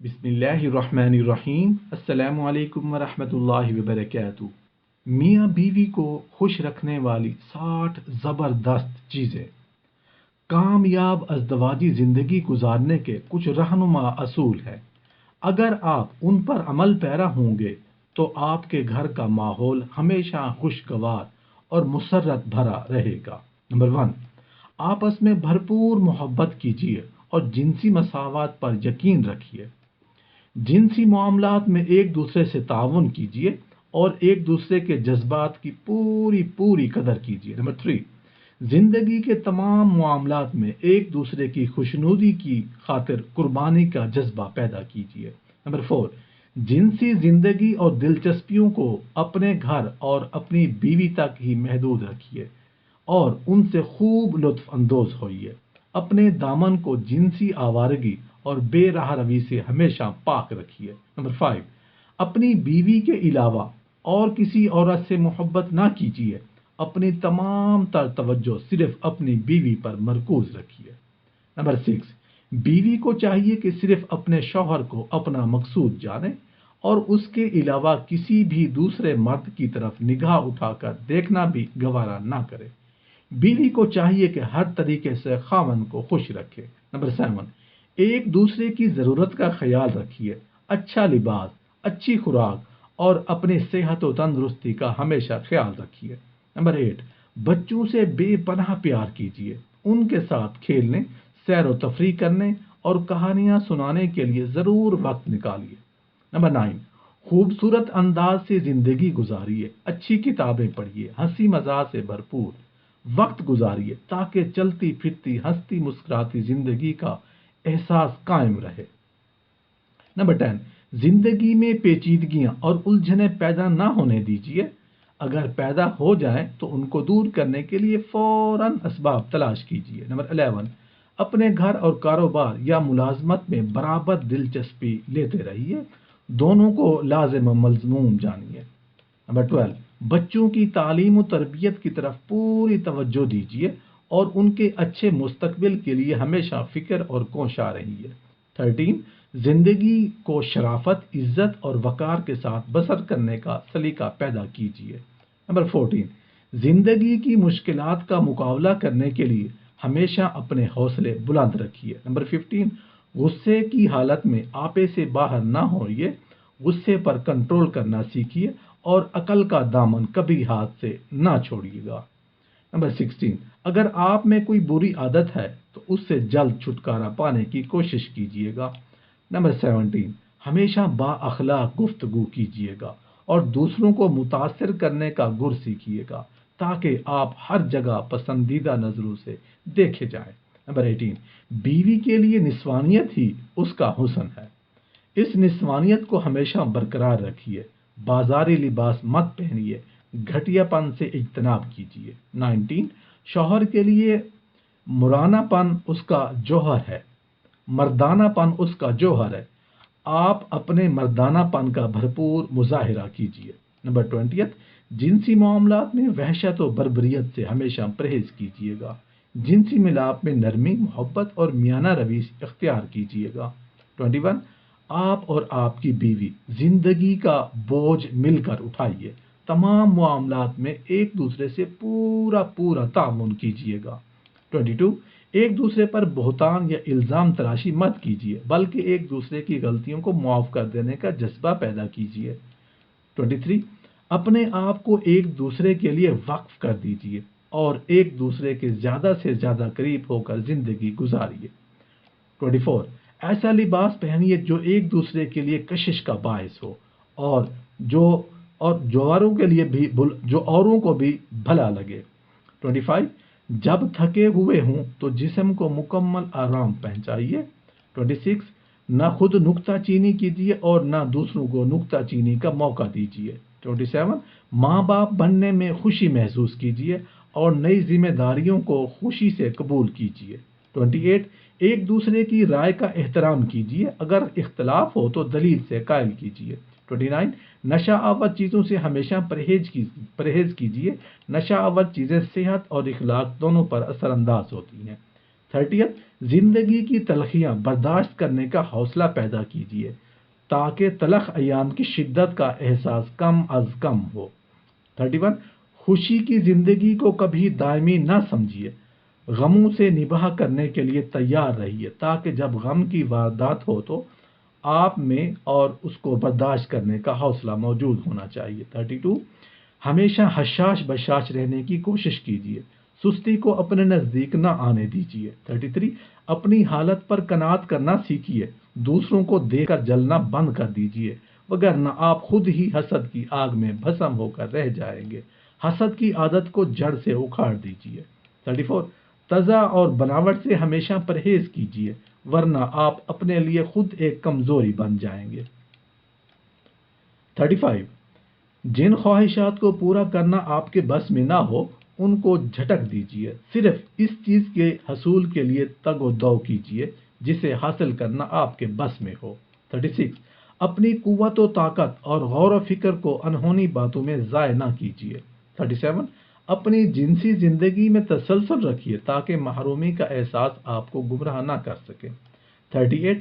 بسم اللہ الرحمن الرحیم۔ السلام علیکم ورحمۃ اللہ وبرکاتہ۔ میاں بیوی کو خوش رکھنے والی 60 زبردست چیزیں۔ کامیاب ازدواجی زندگی گزارنے کے کچھ رہنما اصول ہیں۔ اگر آپ ان پر عمل پیرا ہوں گے تو آپ کے گھر کا ماحول ہمیشہ خوشگوار اور مسرت بھرا رہے گا۔ نمبر 1، آپس میں بھرپور محبت کیجیے اور جنسی مساوات پر یقین رکھیے۔ جنسی معاملات میں ایک دوسرے سے تعاون کیجیے اور ایک دوسرے کے جذبات کی پوری قدر کیجیے۔ نمبر 3، زندگی کے تمام معاملات میں ایک دوسرے کی خوشنودی کی خاطر قربانی کا جذبہ پیدا کیجیے۔ نمبر 4، جنسی زندگی اور دلچسپیوں کو اپنے گھر اور اپنی بیوی تک ہی محدود رکھیے اور ان سے خوب لطف اندوز ہوئیے۔ اپنے دامن کو جنسی آوارگی اور بے راہ روی سے ہمیشہ پاک رکھیے۔ نمبر 5، اپنی بیوی کے علاوہ اور کسی عورت سے محبت نہ کیجیے۔ اپنی تمام تر توجہ صرف اپنی بیوی پر مرکوز رکھیے۔ نمبر 6، بیوی کو چاہیے کہ صرف اپنے شوہر کو اپنا مقصود جانے اور اس کے علاوہ کسی بھی دوسرے مرد کی طرف نگاہ اٹھا کر دیکھنا بھی گوارا نہ کرے۔ بیوی کو چاہیے کہ ہر طریقے سے خاوند کو خوش رکھے۔ نمبر 7، ایک دوسرے کی ضرورت کا خیال رکھیے۔ اچھا لباس، اچھی خوراک اور اپنی صحت و تندرستی کا ہمیشہ خیال رکھیے۔ نمبر 8، بچوں سے بے پناہ پیار کیجیے۔ ان کے ساتھ کھیلنے، سیر و تفریح کرنے اور کہانیاں سنانے کے لیے ضرور وقت نکالیے۔ نمبر 9، خوبصورت انداز سے زندگی گزاریے۔ اچھی کتابیں پڑھیے، ہنسی مزاح سے بھرپور وقت گزاریے تاکہ چلتی پھرتی ہنستی مسکراتی زندگی کا احساس قائم رہے۔ نمبر 10، زندگی میں پیچیدگیاں اور الجھنیں پیدا نہ ہونے دیجیے۔ اگر پیدا ہو جائیں تو ان کو دور کرنے کے لیے فوراً اسباب تلاش کیجیے۔ نمبر 11، اپنے گھر اور کاروبار یا ملازمت میں برابر دلچسپی لیتے رہیے۔ دونوں کو لازم و ملزوم جانیے۔ نمبر 12، بچوں کی تعلیم و تربیت کی طرف پوری توجہ دیجیے اور ان کے اچھے مستقبل کے لیے ہمیشہ فکر اور کوشاں رہیے۔ 13، زندگی کو شرافت، عزت اور وقار کے ساتھ بسر کرنے کا سلیقہ پیدا کیجیے۔ نمبر 14، زندگی کی مشکلات کا مقابلہ کرنے کے لیے ہمیشہ اپنے حوصلے بلند رکھیے۔ نمبر 15، غصے کی حالت میں آپے سے باہر نہ ہوئیے۔ غصے پر کنٹرول کرنا سیکھیے اور عقل کا دامن کبھی ہاتھ سے نہ چھوڑیے گا۔ نمبر 16، اگر آپ میں کوئی بری عادت ہے تو اس سے جلد چھٹکارا پانے کی کوشش کیجیے گا۔ نمبر 17، ہمیشہ با اخلاق گفتگو کیجیے گا اور دوسروں کو متاثر کرنے کا گر سیکھیے گا تاکہ آپ ہر جگہ پسندیدہ نظروں سے دیکھے جائیں۔ نمبر 18، بیوی کے لیے نسوانیت ہی اس کا حسن ہے۔ اس نسوانیت کو ہمیشہ برقرار رکھیے۔ بازاری لباس مت پہنیے، گھٹیا پن سے اجتناب کیجیے۔ 19، شوہر کے لیے مرانہ پن اس کا جوہر ہے، مردانہ پن اس کا جوہر ہے۔ آپ اپنے مردانہ پن کا بھرپور مظاہرہ کیجیے۔ نمبر 20، جنسی معاملات میں وحشت و بربریت سے ہمیشہ پرہیز کیجیے گا۔ جنسی ملاپ میں نرمی، محبت اور میانہ روی اختیار کیجیے گا۔ 21، آپ اور آپ کی بیوی زندگی کا بوجھ مل کر اٹھائیے۔ تمام معاملات میں ایک دوسرے سے پورا تعاون کیجیے گا۔ 22، ایک دوسرے پر بہتان یا الزام تراشی مت کیجیے بلکہ ایک دوسرے کی غلطیوں کو معاف کر دینے کا جذبہ پیدا کیجیے۔ 23، اپنے آپ کو ایک دوسرے کے لیے وقف کر دیجیے اور ایک دوسرے کے زیادہ سے زیادہ قریب ہو کر زندگی گزاریے۔ 24، ایسا لباس پہنیے جو ایک دوسرے کے لیے کشش کا باعث ہو اور جو اوروں کو بھی بھلا لگے۔ 25، جب تھکے ہوئے ہوں تو جسم کو مکمل آرام پہنچائیے۔ 26، نہ خود نکتہ چینی کیجیے اور نہ دوسروں کو نکتہ چینی کا موقع دیجیے۔ 27، ماں باپ بننے میں خوشی محسوس کیجیے اور نئی ذمہ داریوں کو خوشی سے قبول کیجیے۔ 28، ایک دوسرے کی رائے کا احترام کیجیے، اگر اختلاف ہو تو دلیل سے قائل کیجیے۔ 29، نشہ آور چیزوں سے ہمیشہ پرہیز کیجیے۔ نشہ آور چیزیں صحت اور اخلاق دونوں پر اثر انداز ہوتی ہیں۔ 30 زندگی کی تلخیاں برداشت کرنے کا حوصلہ پیدا کیجیے تاکہ تلخ ایام کی شدت کا احساس کم از کم ہو۔ 31 خوشی کی زندگی کو کبھی دائمی نہ سمجھیے، غموں سے نباہ کرنے کے لیے تیار رہیے تاکہ جب غم کی واردات ہو تو آپ میں اور اس کو برداشت کرنے کا حوصلہ موجود ہونا چاہیے۔ 32 ہمیشہ حشاش بشاش رہنے کی کوشش کیجیے، سستی کو اپنے نزدیک نہ آنے دیجیے۔ 33 اپنی حالت پر قناعت کرنا سیکھیے، دوسروں کو دیکھ کر جلنا بند کر دیجیے، وگرنہ آپ خود ہی حسد کی آگ میں بھسم ہو کر رہ جائیں گے۔ حسد کی عادت کو جڑ سے اکھاڑ دیجیے۔ 34 تزا اور بناوٹ سے ہمیشہ پرہیز کیجیے، ورنہ آپ اپنے لیے خود ایک کمزوری بن جائیں گے۔ 35 جن خواہشات کو پورا کرنا آپ کے بس میں نہ ہو ان کو جھٹک دیجیے، صرف اس چیز کے حصول کے لیے تگ و دو کیجیے جسے حاصل کرنا آپ کے بس میں ہو۔ 36 اپنی قوت و طاقت اور غور و فکر کو انہونی باتوں میں ضائع نہ کیجیے۔ 37 اپنی جنسی زندگی میں تسلسل رکھیے تاکہ محرومی کا احساس آپ کو گمراہ نہ کر سکے۔ 38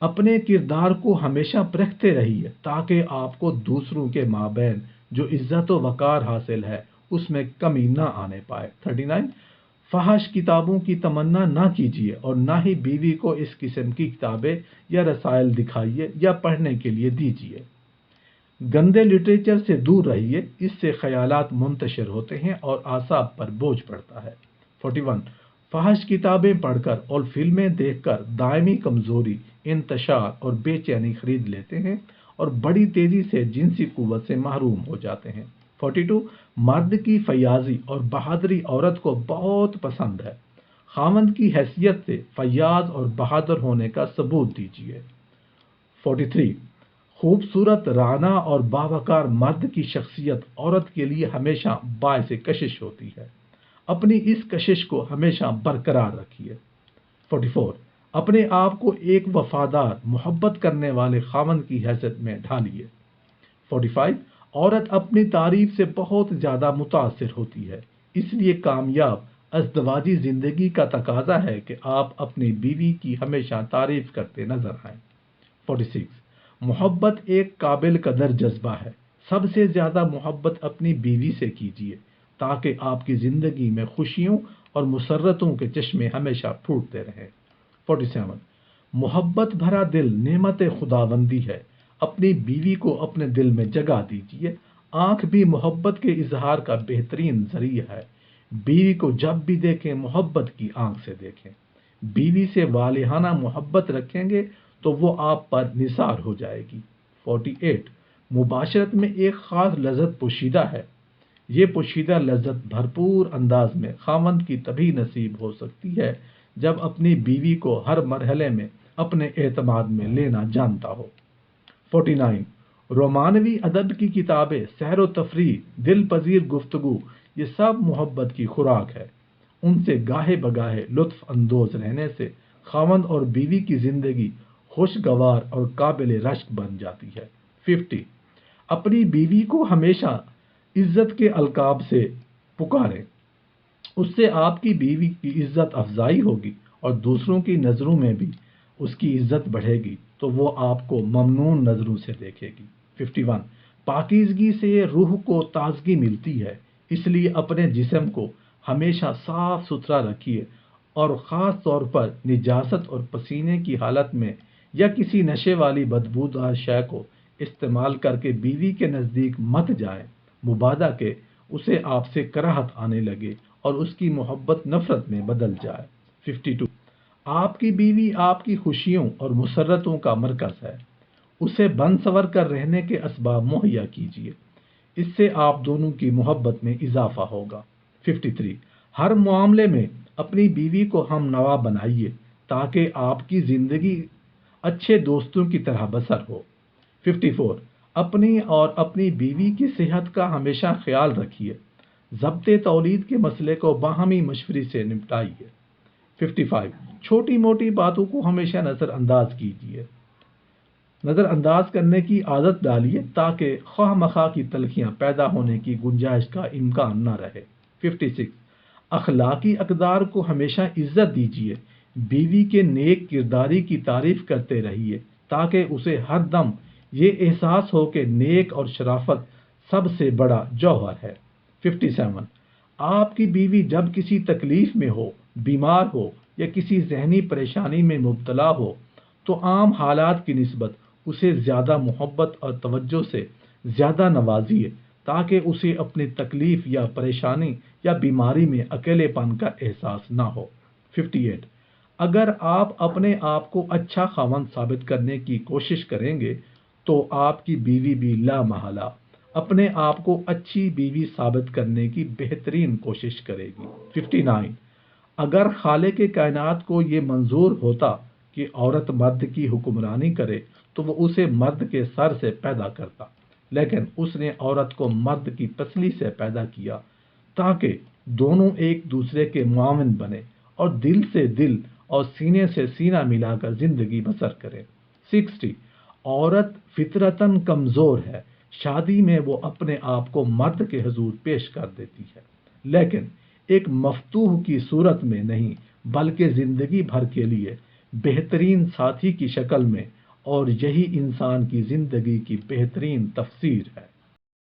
اپنے کردار کو ہمیشہ پرکھتے رہیے تاکہ آپ کو دوسروں کے مابین جو عزت و وقار حاصل ہے اس میں کمی نہ آنے پائے۔ 39 فحش کتابوں کی تمنا نہ کیجیے اور نہ ہی بیوی کو اس قسم کی کتابیں یا رسائل دکھائیے یا پڑھنے کے لیے دیجیے۔ گندے لٹریچر سے دور رہیے، اس سے خیالات منتشر ہوتے ہیں اور اعصاب پر بوجھ پڑتا ہے۔ 41 فحش کتابیں پڑھ کر اور فلمیں دیکھ کر دائمی کمزوری، انتشار اور بے چینی خرید لیتے ہیں اور بڑی تیزی سے جنسی قوت سے محروم ہو جاتے ہیں۔ 42 مرد کی فیاضی اور بہادری عورت کو بہت پسند ہے، خاوند کی حیثیت سے فیاض اور بہادر ہونے کا ثبوت دیجیے۔ 43 خوبصورت، رانا اور باوقار مرد کی شخصیت عورت کے لیے ہمیشہ باعث کشش ہوتی ہے، اپنی اس کشش کو ہمیشہ برقرار رکھیے۔ 44 اپنے آپ کو ایک وفادار، محبت کرنے والے خاوند کی حیثیت میں ڈھالیے۔ 45 عورت اپنی تعریف سے بہت زیادہ متاثر ہوتی ہے، اس لیے کامیاب ازدواجی زندگی کا تقاضا ہے کہ آپ اپنی بیوی کی ہمیشہ تعریف کرتے نظر آئیں۔ 46 محبت ایک قابل قدر جذبہ ہے، سب سے زیادہ محبت اپنی بیوی سے کیجیے تاکہ آپ کی زندگی میں خوشیوں اور مسرتوں کے چشمے ہمیشہ پھوٹتے رہیں۔ 47 محبت بھرا دل نعمت خداوندی ہے، اپنی بیوی کو اپنے دل میں جگہ دیجیے، آنکھ بھی محبت کے اظہار کا بہترین ذریعہ ہے، بیوی کو جب بھی دیکھیں محبت کی آنکھ سے دیکھیں، بیوی سے والہانہ محبت رکھیں گے تو وہ آپ پر نثار ہو جائے گی۔ 48 مباشرت میں ایک خاص لذت پوشیدہ ہے، یہ پوشیدہ لذت بھرپور انداز میں خاوند کی تبھی نصیب ہو سکتی ہے جب اپنی بیوی کو ہر مرحلے میں اپنے اعتماد میں لینا جانتا ہو۔ 49 رومانوی ادب کی کتابیں، سیر و تفریح، دل پذیر گفتگو، یہ سب محبت کی خوراک ہے، ان سے گاہے بگاہے لطف اندوز رہنے سے خاوند اور بیوی کی زندگی خوشگوار اور قابل رشک بن جاتی ہے۔ 50 اپنی بیوی کو ہمیشہ عزت کے القاب سے پکاریں، اس سے آپ کی بیوی کی عزت افزائی ہوگی اور دوسروں کی نظروں میں بھی اس کی عزت بڑھے گی تو وہ آپ کو ممنون نظروں سے دیکھے گی۔ 51 پاکیزگی سے روح کو تازگی ملتی ہے، اس لیے اپنے جسم کو ہمیشہ صاف ستھرا رکھیے اور خاص طور پر نجاست اور پسینے کی حالت میں یا کسی نشے والی بدبودار شے کو استعمال کر کے بیوی کے نزدیک مت جائیں، مبادا کہ اسے آپ سے کراہت آنے لگے اور اس کی محبت نفرت میں بدل جائے۔ 52 آپ کی بیوی آپ کی خوشیوں اور مسرتوں کا مرکز ہے، اسے بن سور کر رہنے کے اسباب مہیا کیجیے، اس سے آپ دونوں کی محبت میں اضافہ ہوگا۔ 53 ہر معاملے میں اپنی بیوی کو ہم نوا بنائیے تاکہ آپ کی زندگی اچھے دوستوں کی طرح بسر ہو۔ 54 اپنی اور اپنی بیوی کی صحت کا ہمیشہ خیال رکھیے، ضبط تولید کے مسئلے کو باہمی مشورے سے نپٹائیے۔ 55 چھوٹی موٹی باتوں کو ہمیشہ نظر انداز کیجیے، نظر انداز کرنے کی عادت ڈالیے تاکہ خواہ مخواہ کی تلخیاں پیدا ہونے کی گنجائش کا امکان نہ رہے۔ 56 اخلاقی اقدار کو ہمیشہ عزت دیجیے، بیوی کے نیک کرداری کی تعریف کرتے رہیے تاکہ اسے ہر دم یہ احساس ہو کہ نیک اور شرافت سب سے بڑا جوہر ہے۔ 57، آپ کی بیوی جب کسی تکلیف میں ہو، بیمار ہو یا کسی ذہنی پریشانی میں مبتلا ہو تو عام حالات کی نسبت اسے زیادہ محبت اور توجہ سے زیادہ نوازیے تاکہ اسے اپنی تکلیف یا پریشانی یا بیماری میں اکیلے پن کا احساس نہ ہو۔ 58، اگر آپ اپنے آپ کو اچھا خاوند ثابت کرنے کی کوشش کریں گے تو آپ کی بیوی بھی لا محالہ اپنے آپ کو اچھی بیوی ثابت کرنے کی بہترین کوشش کرے گی۔ 59، اگر خالق کائنات کو یہ منظور ہوتا کہ عورت مرد کی حکمرانی کرے تو وہ اسے مرد کے سر سے پیدا کرتا، لیکن اس نے عورت کو مرد کی پسلی سے پیدا کیا تاکہ دونوں ایک دوسرے کے معاون بنے اور دل سے دل اور سینے سے سینہ ملا کر زندگی بسر کرے۔ 60، عورت فطرتاً کمزور ہے، شادی میں وہ اپنے آپ کو مرد کے حضور پیش کر دیتی ہے، لیکن ایک مفتوح کی صورت میں نہیں بلکہ زندگی بھر کے لیے بہترین ساتھی کی شکل میں، اور یہی انسان کی زندگی کی بہترین تفسیر ہے۔